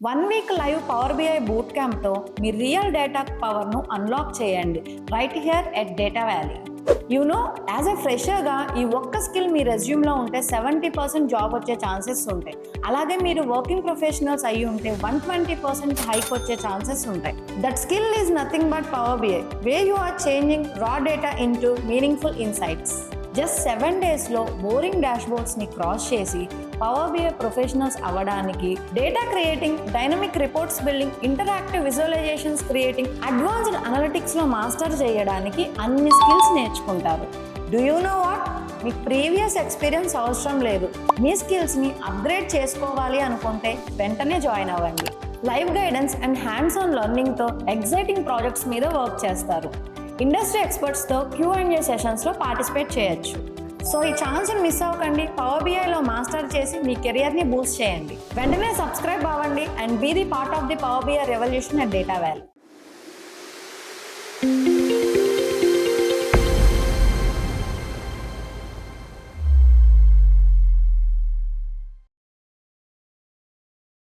1 week live power BI boot క్యాంప్తో మీ real data పవర్ను అన్లాక్ చేయండి right here at data valley. As a ఫ్రెషర్గా ఈ ఒక్క స్కిల్ మీ రెజ్యూమ్లో ఉంటే 70% జాబ్ వచ్చే ఛాన్సెస్ ఉంటాయి. అలాగే మీరు వర్కింగ్ ప్రొఫెషనల్స్ అయ్యి ఉంటే 120% హైక్ వచ్చే ఛాన్సెస్ ఉంటాయి. That skill is nothing but power BI, way you are changing raw data into meaningful insights. Just 7 డేస్లో బోరింగ్ డాష్బోర్డ్స్ని క్రాస్ చేసి పవర్ బిఐ ప్రొఫెషనల్స్ అవ్వడానికి data creating, dynamic reports building, interactive visualisations creating, advanced అనలిటిక్స్లో master చేయడానికి అన్ని skills నేర్చుకుంటారు. Do you know what? మీకు previous experience అవసరం లేదు. మీ స్కిల్స్ని అప్గ్రేడ్ చేసుకోవాలి అనుకుంటే వెంటనే జాయిన్ అవ్వండి. Live guidance and hands on లెర్నింగ్తో ఎగ్జైటింగ్ ప్రాజెక్ట్స్ మీద వర్క్ చేస్తారు. ఇండస్ట్రీ ఎక్స్పర్ట్స్తో Q&A సెషన్స్లో పార్టిసిపేట్ చేయొచ్చు. సో ఈ ఛాన్స్ని మిస్ అవ్వకండి. పవర్ బిఐలో మాస్టర్ చేసి మీ కెరియర్ని బూస్ట్ చేయండి. వెంటనే సబ్స్క్రైబ్ అవ్వండి and be the part of the power BI revolution at Data valley.